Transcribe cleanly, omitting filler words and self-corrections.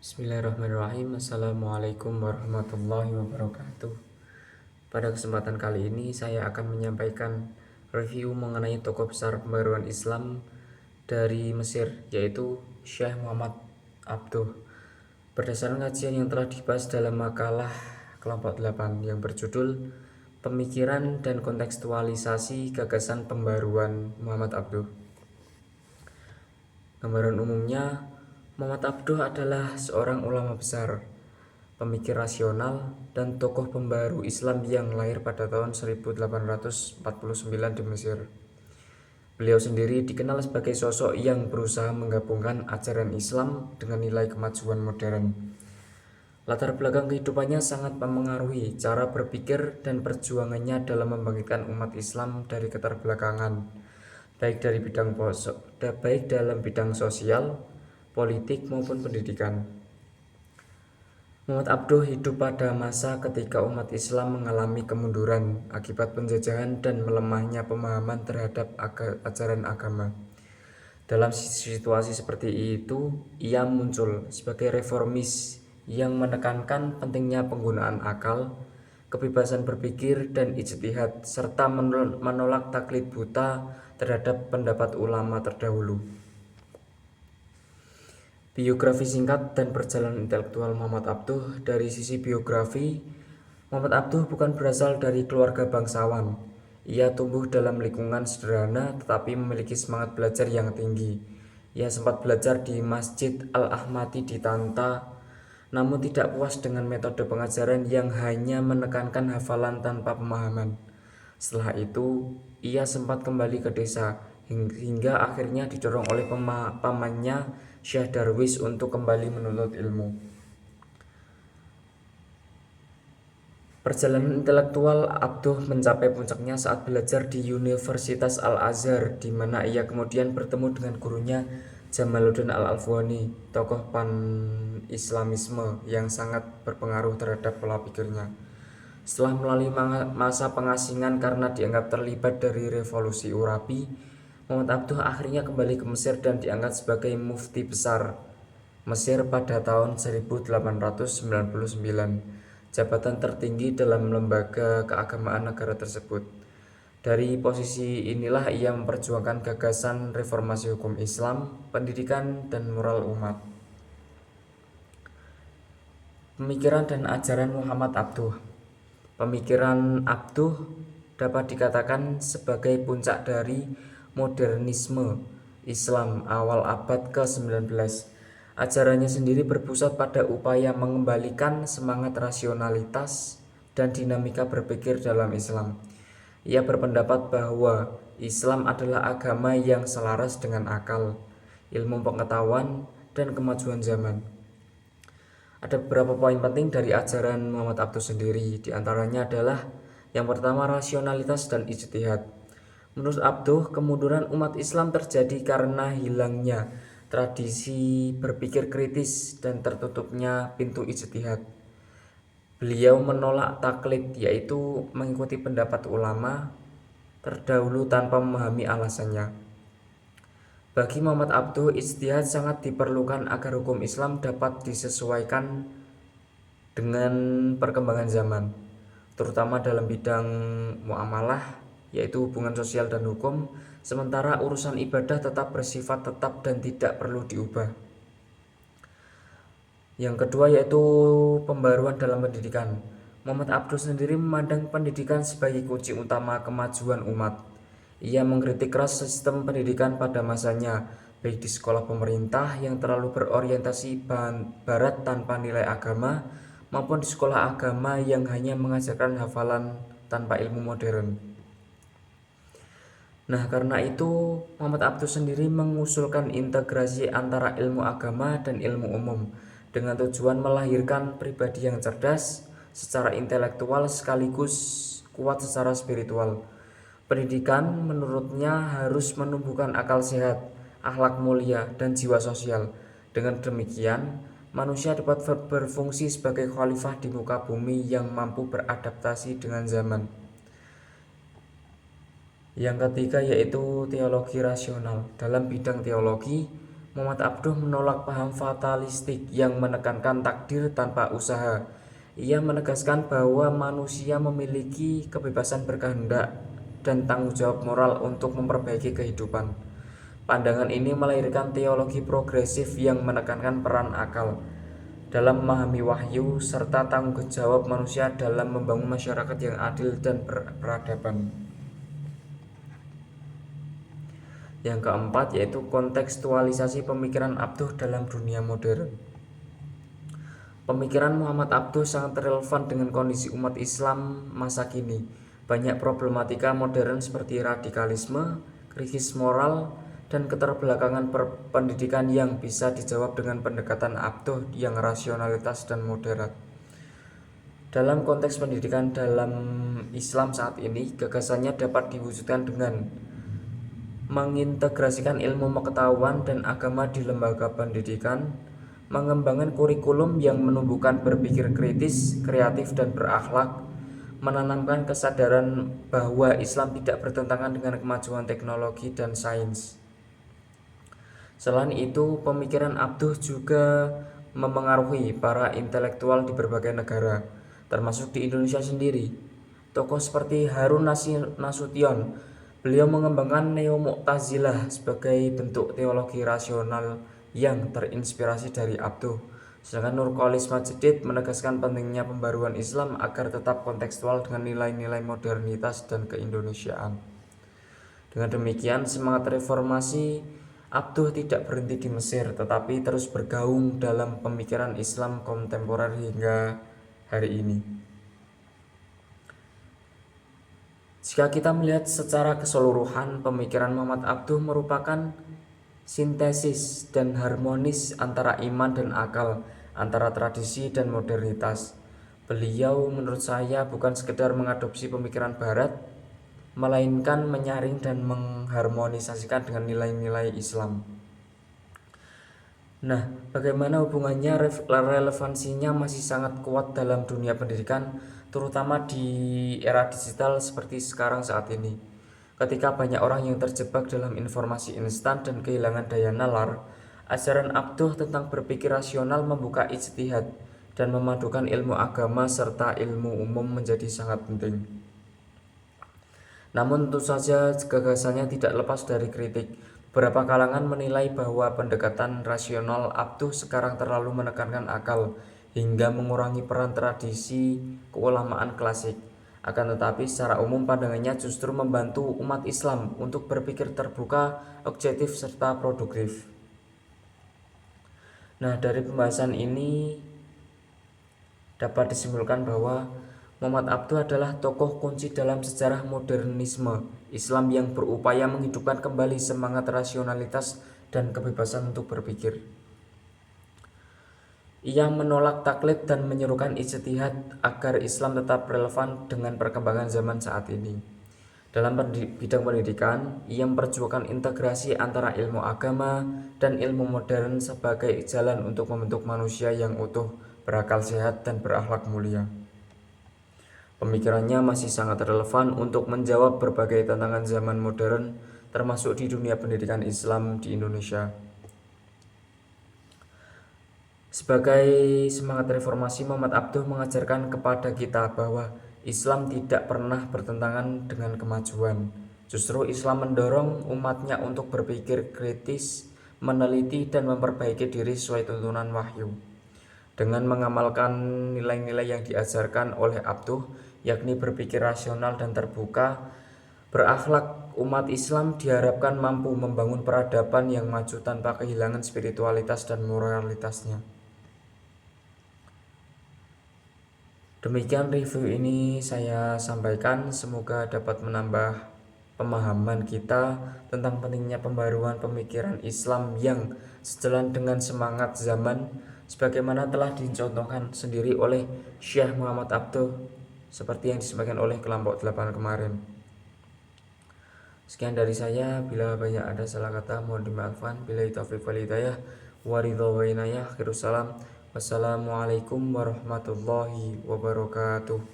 Bismillahirrahmanirrahim. Assalamualaikum warahmatullahi wabarakatuh. Pada kesempatan kali ini saya akan menyampaikan review mengenai tokoh besar pembaruan Islam dari Mesir, yaitu Syekh Muhammad Abduh. Berdasarkan kajian yang telah dibahas dalam makalah kelompok 8 yang berjudul Pemikiran dan Kontekstualisasi Gagasan Pembaruan Muhammad Abduh. Gambaran umumnya, Muhammad Abduh adalah seorang ulama besar, pemikir rasional, dan tokoh pembaru Islam yang lahir pada tahun 1849 di Mesir. Beliau sendiri dikenal sebagai sosok yang berusaha menggabungkan ajaran Islam dengan nilai kemajuan modern. Latar belakang kehidupannya sangat mempengaruhi cara berpikir dan perjuangannya dalam membangkitkan umat Islam dari keterbelakangan, baik dalam bidang sosial, politik maupun pendidikan. Muhammad Abduh hidup pada masa ketika umat Islam mengalami kemunduran akibat penjajahan dan melemahnya pemahaman terhadap ajaran agama. Dalam situasi seperti itu, ia muncul sebagai reformis yang menekankan pentingnya penggunaan akal, kebebasan berpikir dan ijtihad, serta menolak taklid buta terhadap pendapat ulama terdahulu. Biografi singkat dan perjalanan intelektual Muhammad Abduh. Dari sisi biografi, Muhammad Abduh bukan berasal dari keluarga bangsawan. Ia tumbuh dalam lingkungan sederhana tetapi memiliki semangat belajar yang tinggi. Ia sempat belajar di Masjid Al-Ahmadi di Tanta, namun tidak puas dengan metode pengajaran yang hanya menekankan hafalan tanpa pemahaman. Setelah itu, ia sempat kembali ke desa hingga akhirnya didorong oleh pamannya Syekh Darwis untuk kembali menuntut ilmu. Perjalanan intelektual Abduh mencapai puncaknya saat belajar di Universitas Al-Azhar, di mana ia kemudian bertemu dengan gurunya Jamaluddin Al-Afghani, tokoh pan-Islamisme yang sangat berpengaruh terhadap pola pikirnya. Setelah melalui masa pengasingan karena dianggap terlibat dari revolusi Urabi, Muhammad Abduh akhirnya kembali ke Mesir dan diangkat sebagai mufti besar Mesir pada tahun 1899, jabatan tertinggi dalam lembaga keagamaan negara tersebut. Dari posisi inilah ia memperjuangkan gagasan reformasi hukum Islam, pendidikan, dan moral umat. Pemikiran dan ajaran Muhammad Abduh. Pemikiran Abduh dapat dikatakan sebagai puncak dari modernisme Islam awal abad ke-19. Ajarannya sendiri berpusat pada upaya mengembalikan semangat rasionalitas dan dinamika berpikir dalam Islam. Ia berpendapat bahwa Islam adalah agama yang selaras dengan akal, ilmu pengetahuan, dan kemajuan zaman. Ada beberapa poin penting dari ajaran Muhammad Abduh sendiri. Di antaranya adalah yang pertama, rasionalitas dan ijtihad. Menurut Abduh, kemunduran umat Islam terjadi karena hilangnya tradisi berpikir kritis dan tertutupnya pintu ijtihad. Beliau menolak taklid, yaitu mengikuti pendapat ulama terdahulu tanpa memahami alasannya. Bagi Muhammad Abduh, ijtihad sangat diperlukan agar hukum Islam dapat disesuaikan dengan perkembangan zaman, terutama dalam bidang muamalah, yaitu hubungan sosial dan hukum, sementara urusan ibadah tetap bersifat tetap dan tidak perlu diubah. Yang kedua yaitu pembaruan dalam pendidikan. Muhammad Abduh sendiri memandang pendidikan sebagai kunci utama kemajuan umat. Ia mengkritik keras sistem pendidikan pada masanya, baik di sekolah pemerintah yang terlalu berorientasi barat tanpa nilai agama, maupun di sekolah agama yang hanya mengajarkan hafalan tanpa ilmu modern. Nah, karena itu Muhammad Abduh sendiri mengusulkan integrasi antara ilmu agama dan ilmu umum dengan tujuan melahirkan pribadi yang cerdas secara intelektual sekaligus kuat secara spiritual. Pendidikan menurutnya harus menumbuhkan akal sehat, akhlak mulia, dan jiwa sosial. Dengan demikian, manusia dapat berfungsi sebagai khalifah di muka bumi yang mampu beradaptasi dengan zaman. Yang ketiga yaitu teologi rasional. Dalam bidang teologi, Muhammad Abduh menolak paham fatalistik yang menekankan takdir tanpa usaha. Ia menegaskan bahwa manusia memiliki kebebasan berkehendak dan tanggung jawab moral untuk memperbaiki kehidupan. Pandangan ini melahirkan teologi progresif yang menekankan peran akal dalam memahami wahyu serta tanggung jawab manusia dalam membangun masyarakat yang adil dan berperadaban. Yang keempat yaitu kontekstualisasi pemikiran Abduh dalam dunia modern. Pemikiran Muhammad Abduh sangat relevan dengan kondisi umat Islam masa kini. Banyak problematika modern seperti radikalisme, krisis moral, dan keterbelakangan pendidikan yang bisa dijawab dengan pendekatan Abduh yang rasionalitas dan moderat. Dalam konteks pendidikan dalam Islam saat ini, gagasannya dapat diwujudkan dengan mengintegrasikan ilmu pengetahuan dan agama di lembaga pendidikan, mengembangkan kurikulum yang menumbuhkan berpikir kritis, kreatif, dan berakhlak, menanamkan kesadaran bahwa Islam tidak bertentangan dengan kemajuan teknologi dan sains. Selain itu, pemikiran Abduh juga memengaruhi para intelektual di berbagai negara, termasuk di Indonesia sendiri. Tokoh seperti Harun Nasution, beliau mengembangkan Neo-Mu'tazilah sebagai bentuk teologi rasional yang terinspirasi dari Abduh. Sedangkan Nurcholish Madjid menegaskan pentingnya pembaruan Islam agar tetap kontekstual dengan nilai-nilai modernitas dan keindonesiaan. Dengan demikian, semangat reformasi Abduh tidak berhenti di Mesir, tetapi terus bergaung dalam pemikiran Islam kontemporer hingga hari ini. Jika kita melihat secara keseluruhan, pemikiran Muhammad Abduh merupakan sintesis dan harmonis antara iman dan akal, antara tradisi dan modernitas. Beliau menurut saya bukan sekedar mengadopsi pemikiran barat, melainkan menyaring dan mengharmonisasikan dengan nilai-nilai Islam. Nah, bagaimana hubungannya relevansinya masih sangat kuat dalam dunia pendidikan, terutama di era digital seperti sekarang saat ini. Ketika banyak orang yang terjebak dalam informasi instan dan kehilangan daya nalar, ajaran Abduh tentang berpikir rasional membuka ijtihad dan memadukan ilmu agama serta ilmu umum menjadi sangat penting. Namun tentu saja gagasannya tidak lepas dari kritik. Beberapa kalangan menilai bahwa pendekatan rasional Abduh sekarang terlalu menekankan akal hingga mengurangi peran tradisi keulamaan klasik. Akan tetapi secara umum pandangannya justru membantu umat Islam untuk berpikir terbuka, objektif, serta produktif. Nah, dari pembahasan ini dapat disimpulkan bahwa Muhammad Abduh adalah tokoh kunci dalam sejarah modernisme Islam yang berupaya menghidupkan kembali semangat rasionalitas dan kebebasan untuk berpikir. Ia menolak taklid dan menyerukan ijtihad agar Islam tetap relevan dengan perkembangan zaman saat ini. Dalam bidang pendidikan, ia memperjuangkan integrasi antara ilmu agama dan ilmu modern sebagai jalan untuk membentuk manusia yang utuh, berakal sehat, dan berakhlak mulia. Pemikirannya masih sangat relevan untuk menjawab berbagai tantangan zaman modern, termasuk di dunia pendidikan Islam di Indonesia. Sebagai semangat reformasi, Muhammad Abduh mengajarkan kepada kita bahwa Islam tidak pernah bertentangan dengan kemajuan. Justru Islam mendorong umatnya untuk berpikir kritis, meneliti, dan memperbaiki diri sesuai tuntunan wahyu. Dengan mengamalkan nilai-nilai yang diajarkan oleh Abduh, yakni berpikir rasional dan terbuka, berakhlak, umat Islam diharapkan mampu membangun peradaban yang maju tanpa kehilangan spiritualitas dan moralitasnya. Demikian review ini saya sampaikan, semoga dapat menambah pemahaman kita tentang pentingnya pembaruan pemikiran Islam yang sejalan dengan semangat zaman sebagaimana telah dicontohkan sendiri oleh Syekh Muhammad Abduh seperti yang disampaikan oleh kelompok 8 kemarin. Sekian dari saya, bila banyak ada salah kata mohon dimaafkan. Billahi taufiq wal hidayah, waridho wa inayah, akhirus salam. Wassalamualaikum warahmatullahi wabarakatuh.